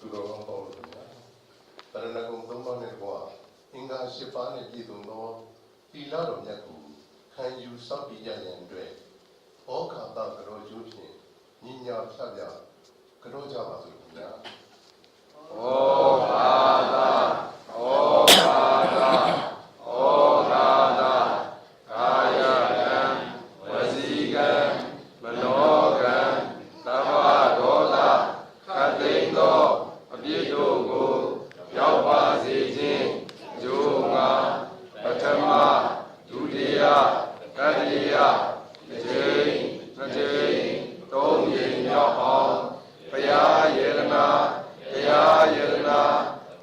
သူတော်ကောင်းပေါင်းလို့ဗျာတရဏဂုံသုံးပါးနဲ့ကွာအင်္ဂါ၈ပါးနဲ့ပြည့်စုံသောသီလတော်မြတ်ကိုခံယူစောင့်တည်ကြရန်အတွက်ဩဃာတကရောကျိုးဖြင့်ညီညာဖြတ်ပြကရောကြပါစို့ဗျာဩဃာတဩဃာတဩဃာတကာယကံဝစီကံမနောကံသဗ္ဗဒေါသခတ်သိမ်းသောအပြစ်တို့ကိုရောက်ပါစေခြင်းဂျိုးငါပထမဒုတိယတတိယတစ်ကြိမ်နှစ်ကြိမ်သုံးကြိမ်မြောက်အောင်ဘုရားယေရနာတရားယေရနာ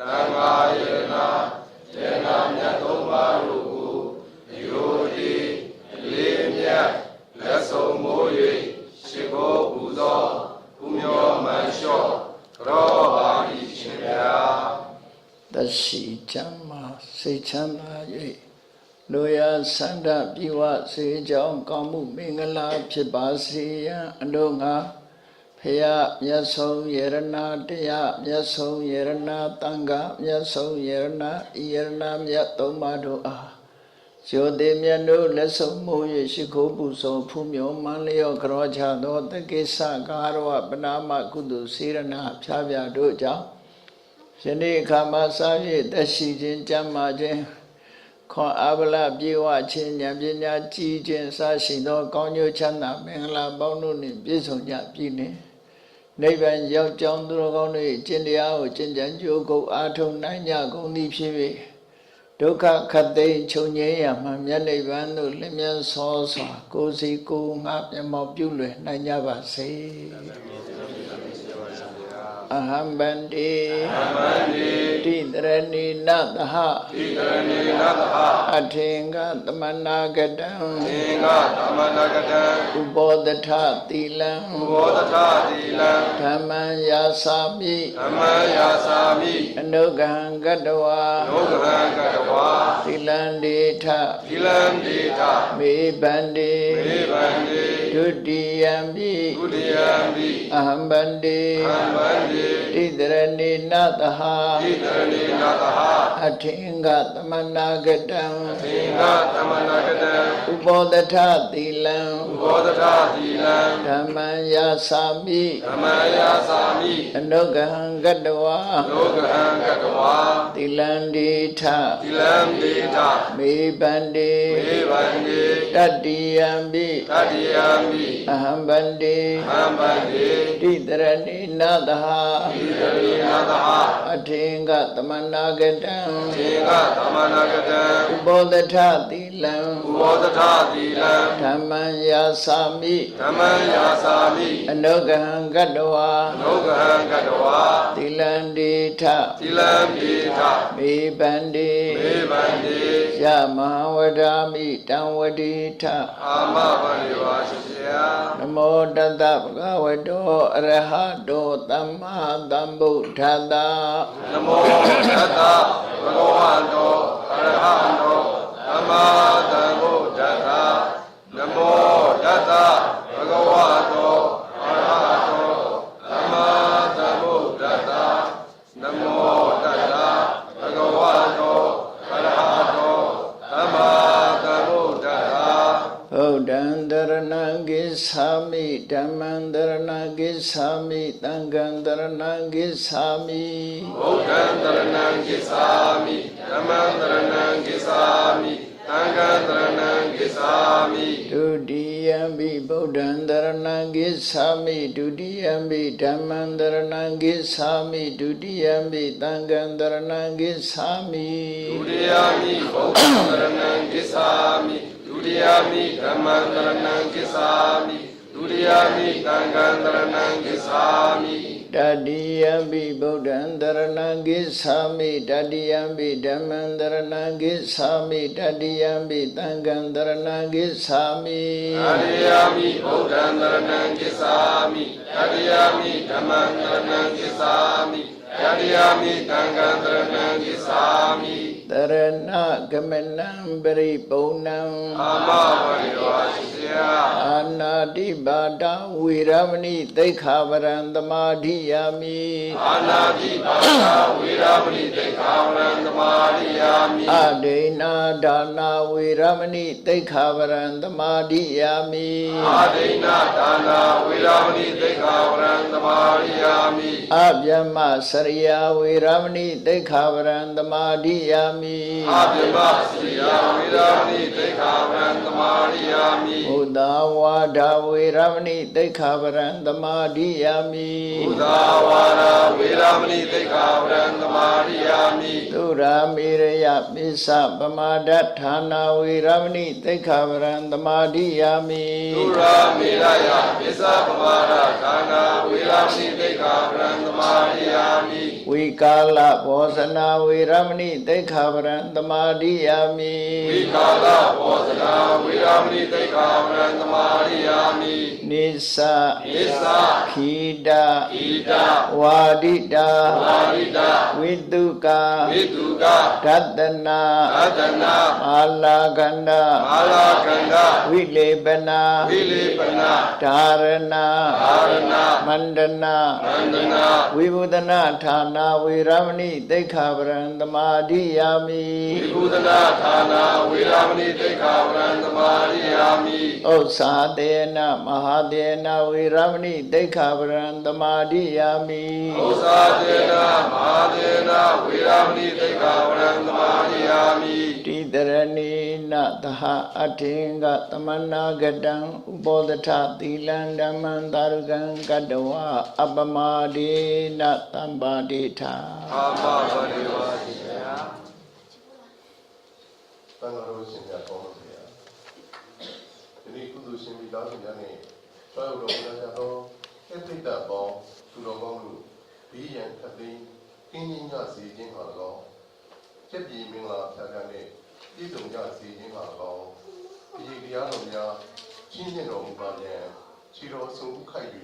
သံဃာယေရနာယေရနာမြတ်သုံးပါးတို့ကိုရိုဒီလေးမြတ်လက်ဆုံးမိုး၍ရှိခိုးပူဇော်ပူမျောမှန်လျှော့ရောပါ၏ရှင်ဗျာတရှိချမ်းသာစိတ်ချမ်းသာ၍လူရဆန္ဒပြေဝစေကြောင်းကောင်းမှုမင်္ဂလာဖြစ်ပါစေရန်အလို့ငါဖယားမြတ်ဆုံးယေရနာတရားမြတ်ဆုံးယေရနာတန်ခါမြတ်ဆုံးယေရနာဤယေရနာမြတ်သုံးပါးတို့အားဇောတိမြတ်တို့လက်ဆုံးမိုး၍ရှိခိုးပူဇော်ဖူးမြော်မှန်လျော့ကြောချသောတက္ကိစ္စကာရဝပနာမကုသိုလ်စေရနာဖြားပြတို့ကြောင့်ယနေ့အခါမှာစာ၍တက်ရှိခြင်းကြမ်းမာခြင်းခွန်အားဗလပြေဝခြင်းဉာဏ်ပညာကြီးခြင်းစရှိသောကောင်းကျိုးချမ်းသာမင်္ဂလာပေါင်းတို့နှင့်ပြည့်စုံကြပြီနှင့်နိဗ္ဗာန်ရောက်ကြောင်းသူတော်ကောင်းတို့၏ကျင့်တရားကိုကျင့်ကြံကြိုးကုပ်အားထုတ်နိုင်ကြကုန်သည်ဖြစ်၍ဒုက္ခခတ်သိမ်းချုပ်ငြိမ်းရမှမြတ်နိဗ္ဗာန်သို့လင်းမြန်စောစွာကိုယ်စီကိုယ်ငါမျက်မှောက်ပြုလွယ်နိုင်ကြပါစေအဟံဗန္တိတိတရဏီနသဟအထေင္ကသမနာကတံဥပောဒထသီလံဓမ္မံယာစာမိအနုဂဟံကတဝါသီလံဒေထမေဗန္တိဒုတိယံပိအဟံဗန္တိတိတရဏိနသဟအထေင္ကသမနာကတံဥပောဒထသီလံဓမ္မံယာစာမိအနုဂဟံကတဝါသီလံဒေထမေဗန္တိတတိယံပိအဟံဗန္တိတိတရဏိနသဟအထေင္ကသမနာကတံဥပောဒထသီလံဓမ္မံယာစာမိအနုဂဟံကတဝါသီလံဒေထမေဗန္တိယမဟာဝဒာမိတံဝတိထအာမဗန္တိပါရှင်ဗျာနမောတတဗုဒ္ဓဝတ္တောအရဟတောသမ္မာသမ္ဗုဒ္ဓတ္တနမောတတဘဂဝတောအရဟတောသမ္မာသမ္ဗုဒ္ဓတ္တနမောတတဘဂဝတောအရဟတောသမ္မာသမ္ဗုဒ္ဓတ္တနမောတတဘဂဝတောအရဟတောသမ္မာသမ္ဗုဒ္ဓတ္တဗုဒ္ဓံတရဏံကိသာမိဓမ္မံတရဏံကိသာမိသံဃံတရဏံကိသာမိဗုဒ္ဓံတရဏံကိသာမိဓမ္မံတရဏံကိသာမိသံဃံတရဏံကိသာမိဒုတိယံပိဗုဒ္ဓံတရဏံကိသာမိဒုတိယံပိဓမ္မံတရဏံကိသာမိဒုတိယံပိသံဃံတရဏံကိသာမိဒုတိယမိဗုဒ္ဓံတရဏံကိသာမိဒုတိယမိဓမ္မံတရဏံကိသာမိဒုတိယမိသံဃံတရဏံကိသာမိတတိယံပိဗုဒ္ဓံတရဏံကိသာမိတတိယံပိဓမ္မံတရဏံကိသာမိတတိယံပိသံဃံတရဏံကိသာမိတတိယမိဗုဒ္ဓံတရဏံကိသာမိတတိယမိဓမ္မံတရဏံကိသာမိတတိယမိသံဃံတရဏံကိသာမိတရဏဂ မနံပရိပုံဏံ အာမဝရိဝါစီယ အာနာတိပါဒဝေရမဏိသိက္ခာပရံသမာဓိယာမိ အာနာတိပါဒဝေရမဏိသိက္ခာဝရံသမာရိယာမိ အဒိဏဒါနာဝေရမဏိသိက္ခာပရံသမာဓိယာမိ အာဒိဏဒါနာဝေရမဏိသိက္ခာဝရံသမာရိယာမိ အဗျမစရိယာဝေရမဏိသိက္ခာပရံသမာဓိယာမိ အာပြမစီယဝေရမဏိသိက္ခာဝရံသမာရိယာမိ ဘုဒ္ဓဝါဒဝေရမဏိသိက္ခာပရံသမာဓိယာမိ ဘုဒ္ဓဝါဒဝေရမဏိသိက္ခာဝရံသမာရိယာမိ သုရာမေရယပိစ္ဆပမာဒဌာနာဝေရမဏိသိက္ခာပရံသမာဓိယာမိ သုရာမေရယပိစ္ဆပမာဒဌာနာဝေရမဏိသိက္ခာဝရံသမာရိယာမိ ဝိကာလဘောဇနာဝေရမဏိသိက္ခာပရံသမာဓိယာမိ ဝိကာလဘောဇနာဝေရမဏိသိက္ခာဝရံသမာရိယာမိ နိစ္စ နိစ္စ ခိတ ဣဒ ဝါဒိတာ ဝါရိတ ဝိတုကာ ဝိတုက ဒတနာ အတနာ မာလာကန္ဒ မာလာကန္ဒ ဝိလေပနာ ဝိလေပနာ ဓာရဏ အာရဏ မန္တနာ နန္ဒနာ ဝိဘုဒနာဌာနာဝေရမဏိသိက္ခာပရံသမာဓိယာမိ ဝိဘုဒနာဌာနာဝေရမဏိသိက္ခာဝရံသမာရိယာမိ ဥစ္စာတေနမဟာတေနဝေရမဏိသိက္ခာပရံသမာဓိယာမိ ဥစ္စာတေနမဟာတေနဝေရမဏိသိက္ခာဝရံသမာရိယာမိ တိတရဏိနသဟအထေင်္ဂသမနာဂတံဥပောဒထသီလံဓမ္မံသာရုကံကတ္တဝအပမဒေနသံပါတိထာ အာမဝရိဝါစီယ တန်ဃာတော်ရှင်များကောင်းလို့ဗျာဒီနေ့ကုသိုလ်ရှင်မိသားစုများနဲ့ဆွမ်းတော်ဘုရားတော်အပိတ္တပေါင်းသူတော်ကောင်းတို့ဘီးရန်ခတ်သိမ်းကင်းကြီးညစီခြင်းဟာ၎င်းချက်ပြည်မင်္ဂလာဖြာခန့်နဲ့ပြည်စုံညစီခြင်းဟာ၎င်းဒီတရားတော်များချင်းမြတ်တော်မူပါပြန်ခြေတော်ဆုံးဥခိုက်၍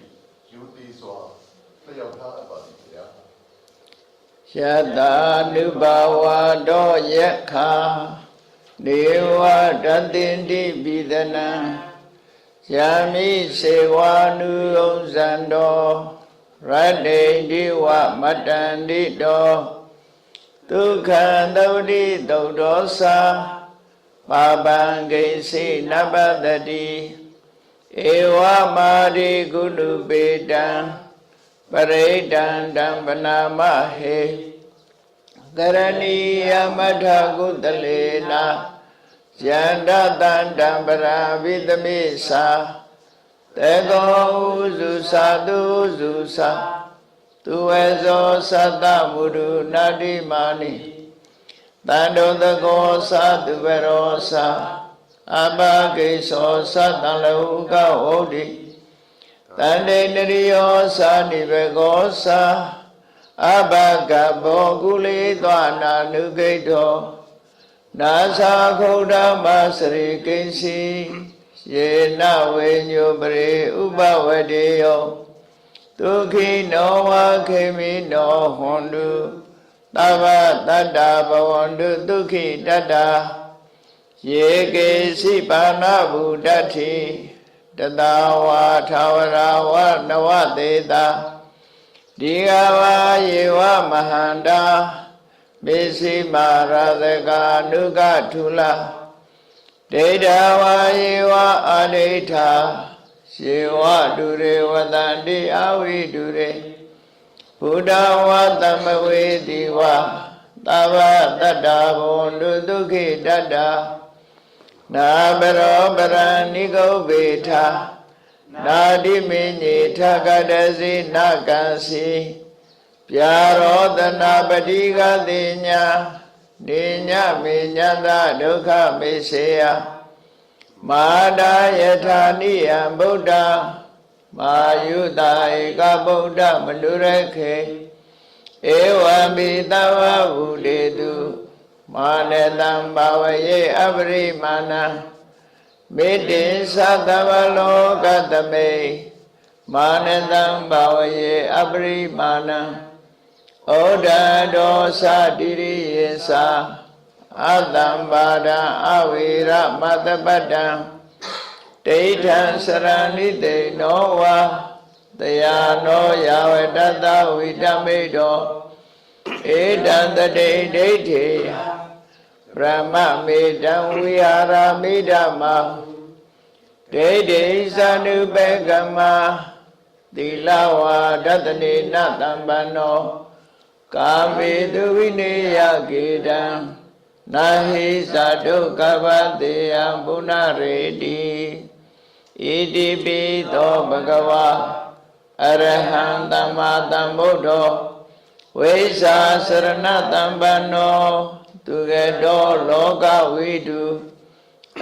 ယူသည်စွာလျှောက်ထားအပ်ပါသည်ဗျာ ယတာနုဘဝတောယက္ခာနေဝတတိန္တိပိဒနံယမိစေဝာနုဥဇ္ဇံတောရတ္တိဒီဝမတ္တန္တိတောဒုက္ခံသုတိသုတ်တောသာပါပံဂိစိနပတ္တိဧဝမာရိကုဏုပေတံပရိဒံတံပနာမဟေကရဏီယမထကုတလေနာယန္တတန္တံပရာဝိသမိသာတေကောဥစုသာတုဥစုသာသူဝေဇောသတ္တမုဒုနာတိမာနိတန္တောတကောသာသူဝရောသာအဘဂိသောသတ္တလောကဝုဒ္ဓိတန္တေနရိယောသာနိဘေကောသာအဘဂဘောကုလေသောနာနုဂိတောနာသာခုဒ္ဓမစရိကိဉ္စီယေနဝေညုပရိဥပဝတေယောဒုက္ခိနောဝခေမိနောဟွန်တုသဗ္ဗတတ္တဘဝန္တုဒုက္ခိတတ္တယေကေစီပါဏဗုဒ္ဓတိတတဝါထာဝရဝနဝသေတာဒီဃဝါယေဝမဟန္တာမေစီမာရသကာနုကထုလဒေဒဝါယေဝအာဒိဋ္ဌာယေဝတုရေဝတန္တိအဝိတုရေဘုဒ္ဓဝါသမဝေတိဝသဗ္ဗတတ္တဘောနုဒုက္ခိတတ္တနာဘရောပရဏိကုဗေထနာတိမေညေထကတစီနာကံစီပြာရောတနာပတိကတိညာနေညမေညတဒုက္ခမေစေယမာဒယထာနိယံဗုဒ္ဓမာယုတာဧကဗုဒ္ဓမနုရခေဧဝံပိတဝဝုတေတုမာနတံဘာဝယေအပရိမာဏံမေတ္တိသတ္တဝလောကတမေမာနတံဘာဝယေအပရိမာဏံဩဒံဒောသတိရိယေသာ အတံပါဒံအဝိရမတပတ္တံဒိဋ္ဌံစရဏိတေနောဝါတယာနောယာဝတတ္တဝိတမိတောဧတံတတိဒိဋ္ဌိဗြဟ္မမေတံဝိဟာရမိဓမ္မာဒိဋ္ဌိသနုပေကမသီလဝါဒတနေနတံပန္နောကာမေတုဝိနေယကေတံနာဟိသဒုက္ခပတေယံပုဏ္ဏရေတိဣတိပိသောဘဂဝါအရဟံသမ္မာသမ္ဗုဒ္ဓောဝိဇ္ဇာစရဏတံပန္နောသူကတောလောကဝိတု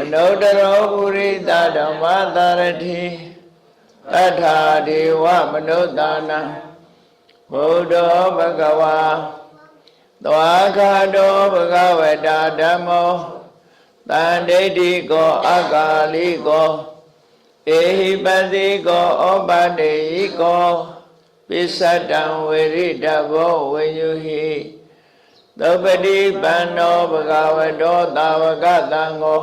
အနုတ္တရောပုရိသဓမ္မသာရတိတထာဒေဝမနုဿာနံဘုဒ္ဓောဘဂဝါသွားခါတောဘဂဝတာဓမ္မောတန်ဒိဋ္ဌိကောအကာလိကောဧဟိပတိကောဩပတေဟိကောပိစ္ဆတံဝေရိတဘောဝေယုဟိသုပတိပန္နောဘဂဝတောသာဝကတံကို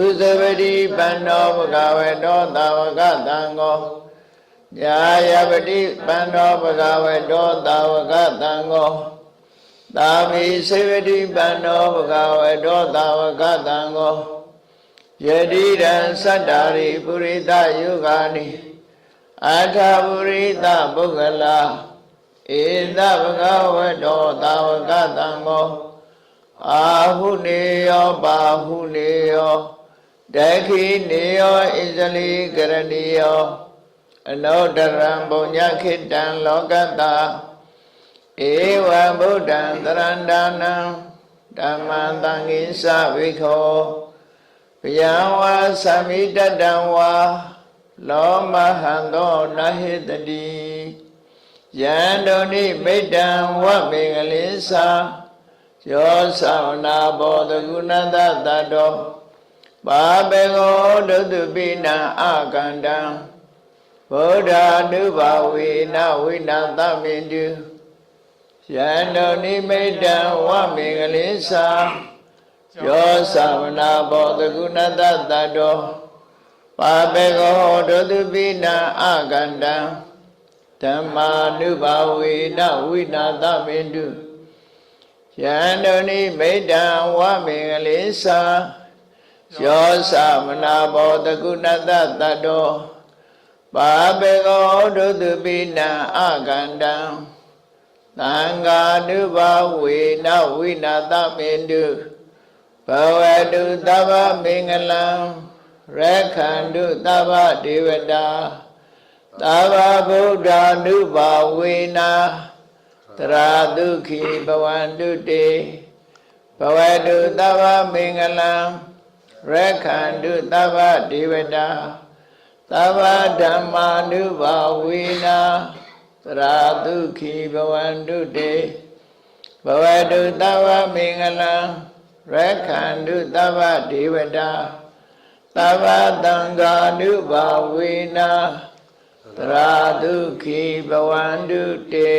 ဥဇဝတိပန္နောဘဂဝတောသာဝကတံကိုညာယပတိပန္နောဘဂဝတောသာဝကတံကိုသာမိစေဝတိပန္နောဘဂဝတောသာဝကတံကိုယတိရံသတ္တာရိပုရိသယုဂာနိအထာပုရိသပုဂ္ဂလာဧသဘဂဝတောသာဝကတံကိုအာဟုနေယောပါဟုနေယောဒခိနေယောဣဇလိကရဏီယောအနုတ္တရံပုညခိတံလောကတဧဝံဗုဒ္ဓံသရဏန္နံဓမ္မံသံဃိသဝိခောဘယံဝါသမိတတံဝါလောမဟံသောနဟိတတိယန္တုနိမိတံဝမေငလိသာယောသဝနာဘောတကုဏတတတောပါပေကောဒုတုပိနံအကန္တံဗုဒ္ဓ ानु ဘာဝေနဝိနသမိတုယန္တုနိမိတံဝမေငလိသာယောသဝနာဘောတကုဏတတတောပါပေကောဒုတုပိနံအကန္တံဓမ္မာနုဘာဝေနဝိနာသမိတုယန္တုနိမိတံဝမေငလိသာယောသမနာဘောတကုဏတတတောပါပေကောဒုတုပိနံအကန္တံသံဃာနုဘာဝေနဝိနာသမိတုဘဝတုသဗ္ဗမင်္ဂလံရက္ခန္တုသဗ္ဗဒေဝတာသဗ္ဗဗုဒ္ဓ ानु ဘာဝေနတရာဒုခိဘဝန္တုတေဘဝတုသဗ္ဗမင်္ဂလံရက္ခန္တုသဗ္ဗဒေဝတာသဗ္ဗဓမ္မာ ानु ဘာဝေနတရာဒုခိဘဝန္တုတေဘဝတုသဗ္ဗမင်္ဂလံရက္ခန္တုသဗ္ဗဒေဝတာသဗ္ဗသံဃာ ानु ဘာဝေနတရာဒုခိဘဝန္တုတေ